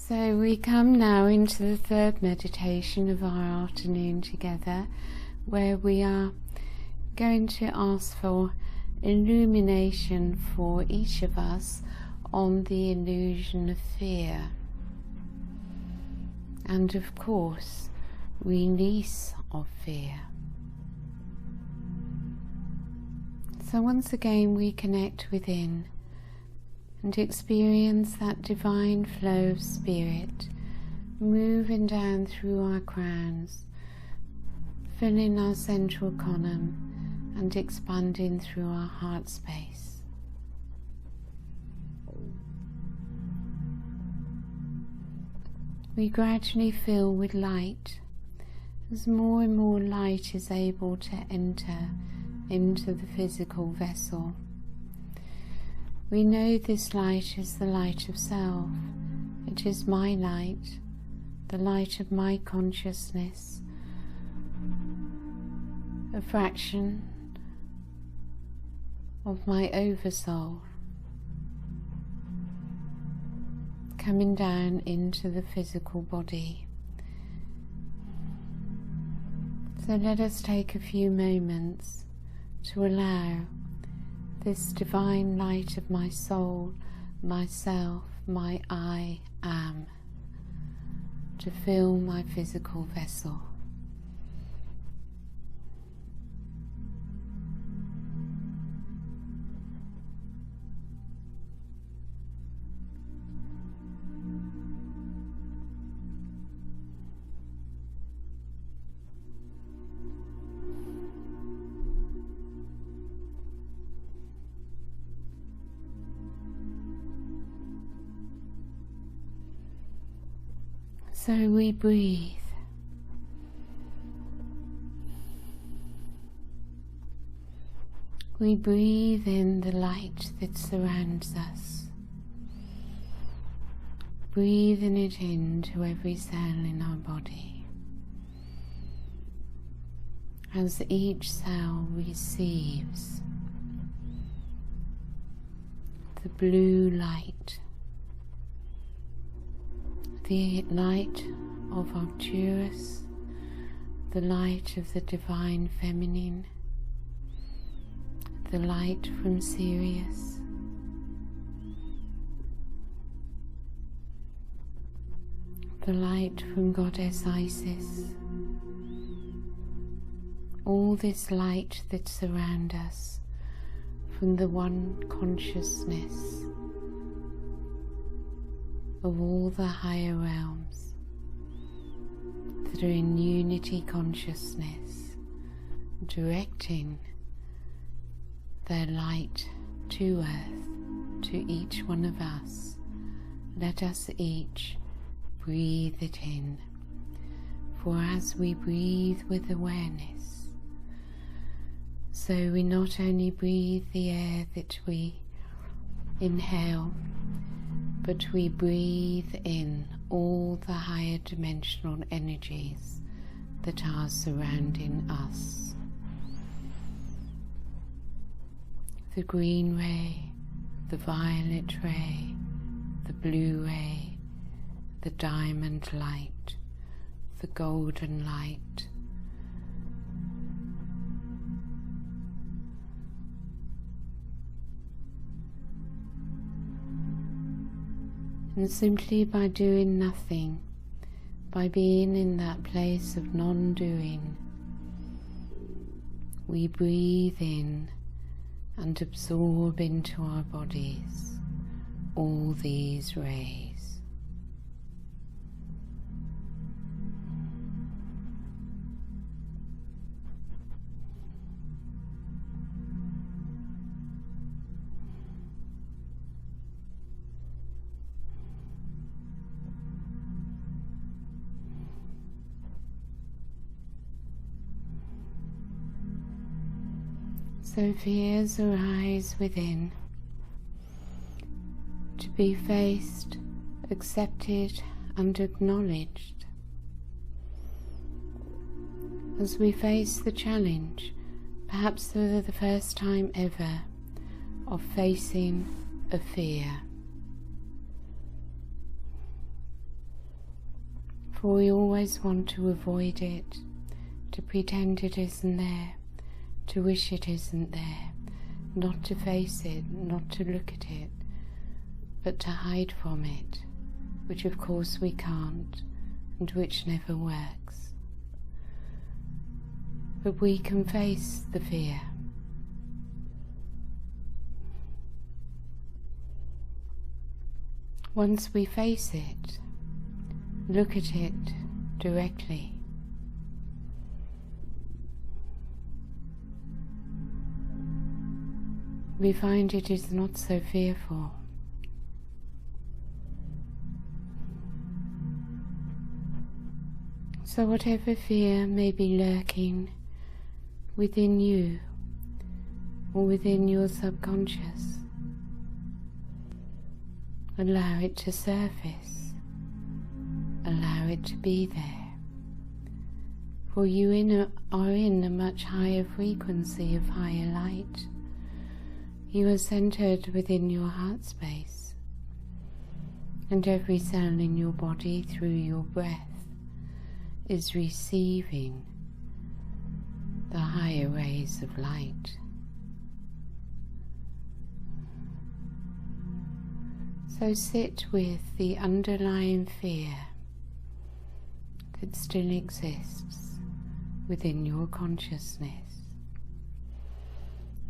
So we come now into the third meditation of our afternoon together, where we are going to ask for illumination for each of us on the illusion of fear. And of course, release of fear. So once again we connect within and experience that divine flow of spirit moving down through our crowns, filling our central column and expanding through our heart space. We gradually fill with light as more and more light is able to enter into the physical vessel. We know this light is the light of self. It is my light, the light of my consciousness, a fraction of my oversoul, coming down into the physical body. So let us take a few moments to allow this divine light of my soul, myself, my I am, to fill my physical vessel. So we breathe. We breathe in the light that surrounds us, breathing it into every cell in our body. As each cell receives the blue light, the light of Arcturus, the light of the divine feminine, the light from Sirius, the light from Goddess Isis, all this light that surrounds us from the one consciousness of all the higher realms that are in unity consciousness, directing their light to earth, to each one of us. Let us each breathe it in, for as we breathe with awareness, so we not only breathe the air that we inhale, but we breathe in all the higher dimensional energies that are surrounding us. The green ray, the violet ray, the blue ray, the diamond light, the golden light, and simply by doing nothing, by being in that place of non-doing, we breathe in and absorb into our bodies all these rays. So fears arise within, to be faced, accepted and acknowledged. As we face the challenge, perhaps for the first time ever, of facing a fear. For we always want to avoid it, to pretend it isn't there, to wish it isn't there, not to face it, not to look at it, but to hide from it, which of course we can't, and which never works. But we can face the fear. Once we face it, look at it directly, we find it is not so fearful. So whatever fear may be lurking within you or within your subconscious, allow it to surface, allow it to be there, for you are in a much higher frequency of higher light. You are centered within your heart space, and every cell in your body through your breath is receiving the higher rays of light. So sit with the underlying fear that still exists within your consciousness.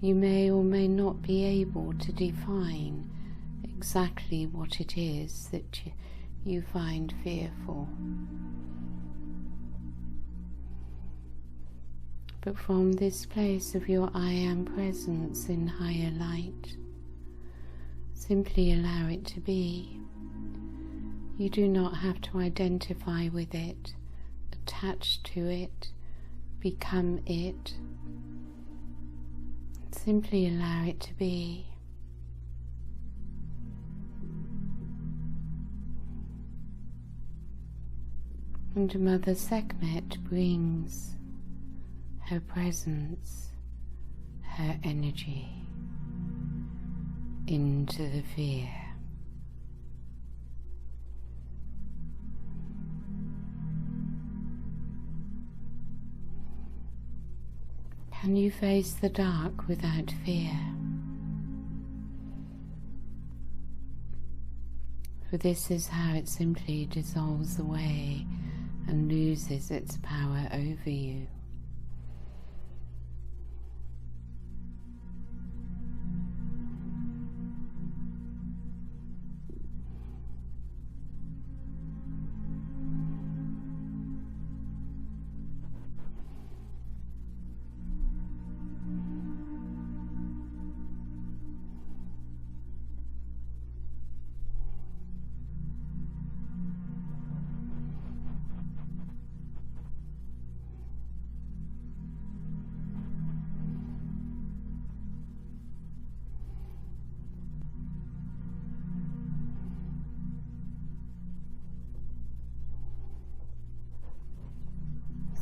You may or may not be able to define exactly what it is that you find fearful. But from this place of your I am presence in higher light, simply allow it to be. You do not have to identify with it, attach to it, become it. Simply allow it to be. And Mother Sekhmet brings her presence, her energy into the fear. Can you face the dark without fear? For this is how it simply dissolves away and loses its power over you.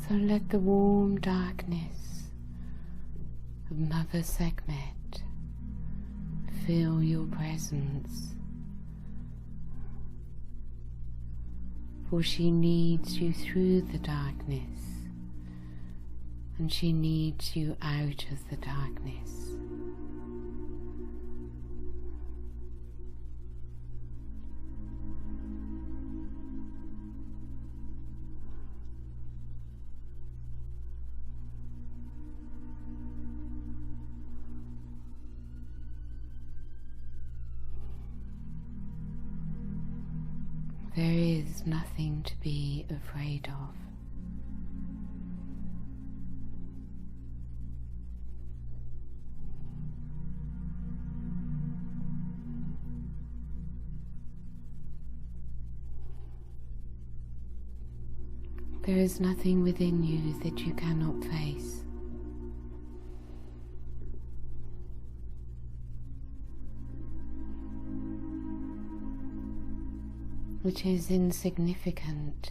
So let the warm darkness of Mother Sekhmet fill your presence, for she needs you through the darkness, and she needs you out of the darkness. There is nothing to be afraid of. There is nothing within you that you cannot face. Which is insignificant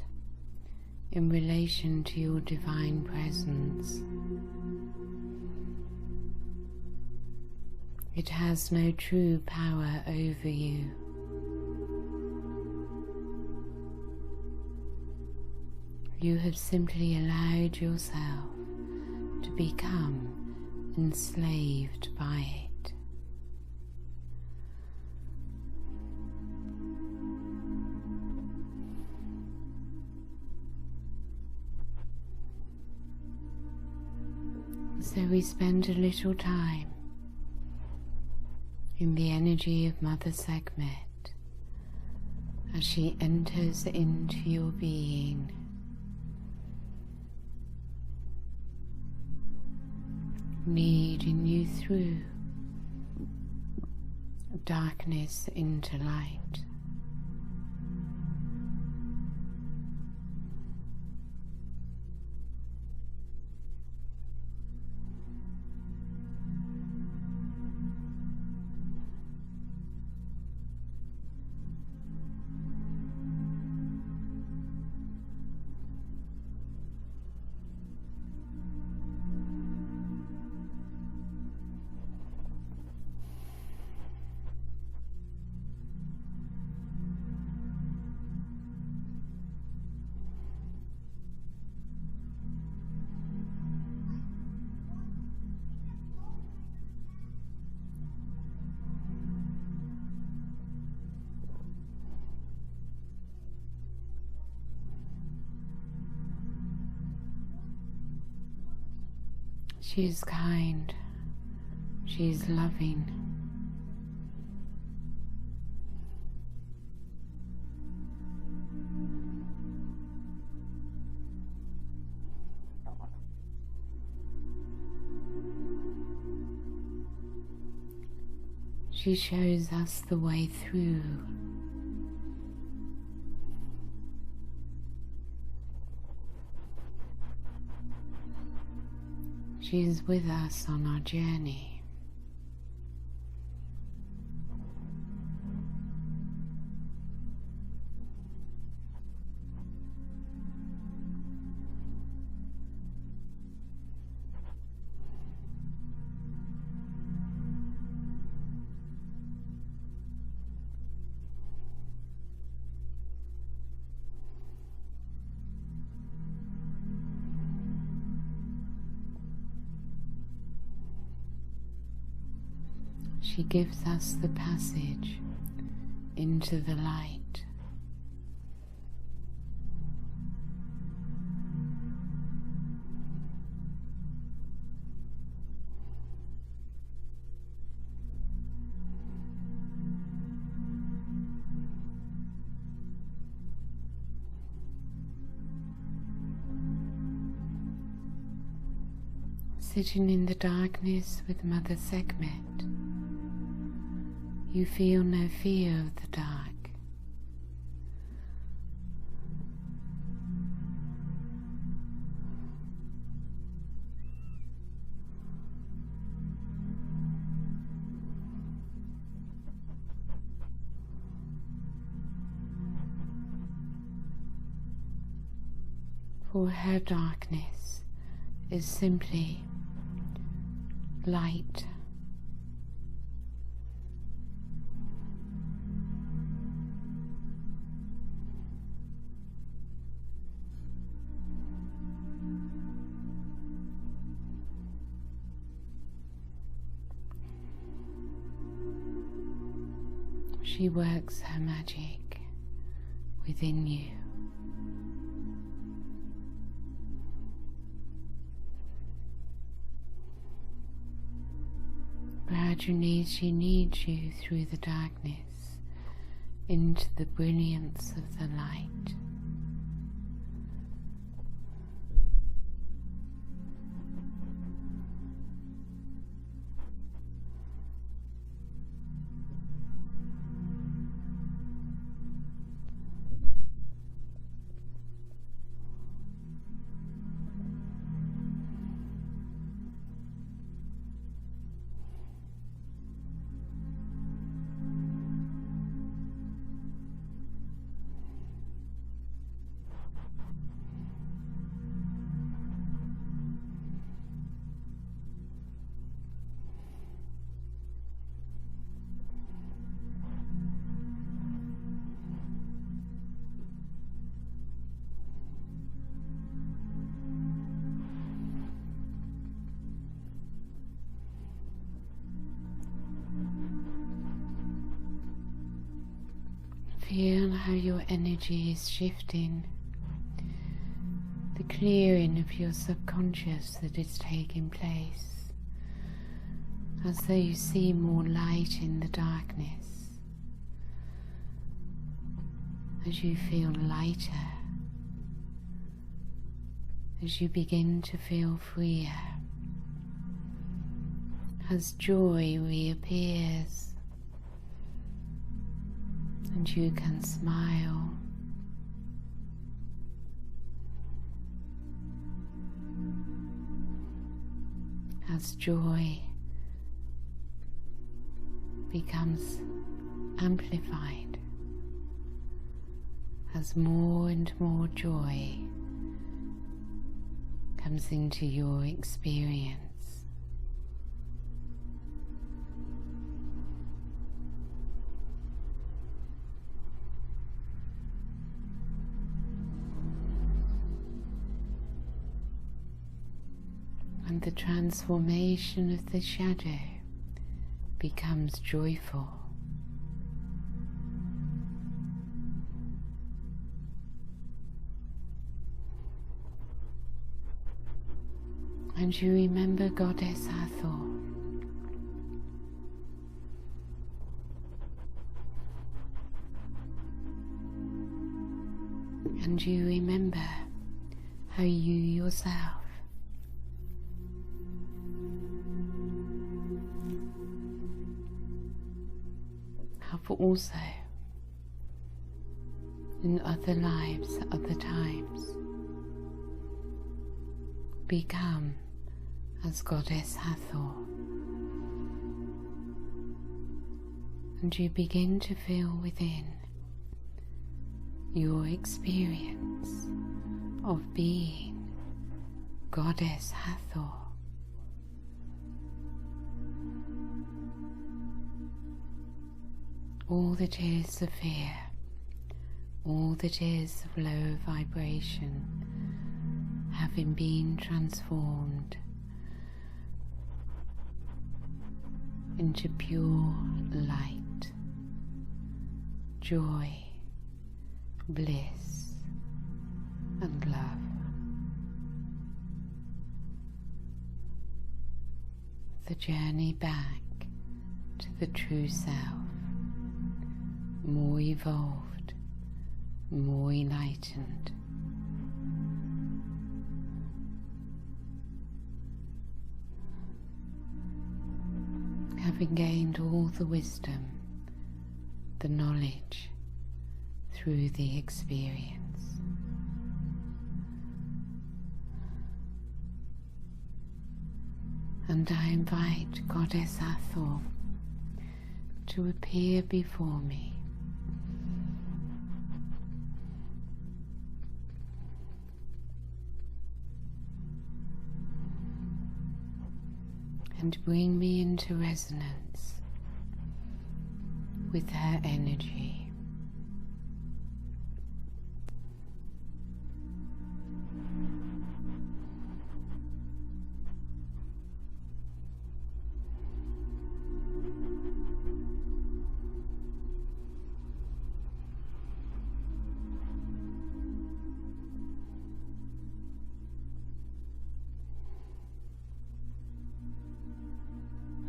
in relation to your divine presence. It has no true power over you. You have simply allowed yourself to become enslaved by it. So we spend a little time in the energy of Mother Sekhmet as she enters into your being, leading you through darkness into light. She is kind, she is loving. She shows us the way through. She is with us on our journey. She gives us the passage into the light. Sitting in the darkness with Mother Sekhmet, you feel no fear of the dark. For her darkness is simply light. She works her magic within you. Gradually she leads you through the darkness into the brilliance of the light. feel how your energy is shifting, the clearing of your subconscious that is taking place, as though you see more light in the darkness, as you feel lighter, as you begin to feel freer, as joy reappears and you can smile. As joy becomes amplified, as more and more joy comes into your experience. And the transformation of the shadow becomes joyful. And you remember Goddess Hathor. And you remember how you yourself have also, in other lives, other times, become as Goddess Hathor. And you begin to feel within your experience of being Goddess Hathor. All that is of fear, all that is of low vibration, having been transformed into pure light, joy, bliss, and love. The journey back to the true self, more evolved, more enlightened. Having gained all the wisdom, the knowledge through the experience. And I invite Goddess Hathor to appear before me. And bring me into resonance with her energy.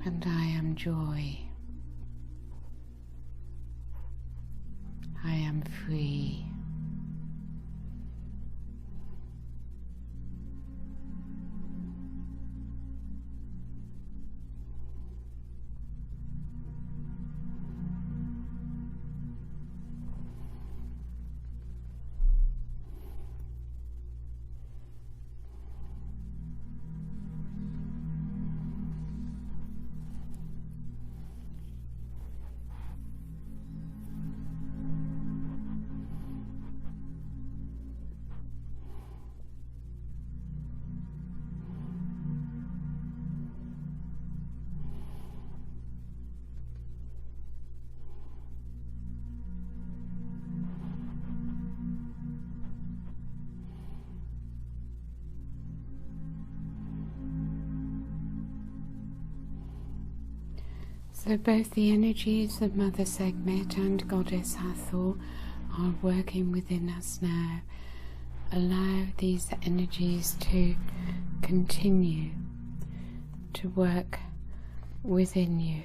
And I am joy. I am free. So both the energies of Mother Sekhmet and Goddess Hathor are working within us now. Allow these energies to continue to work within you.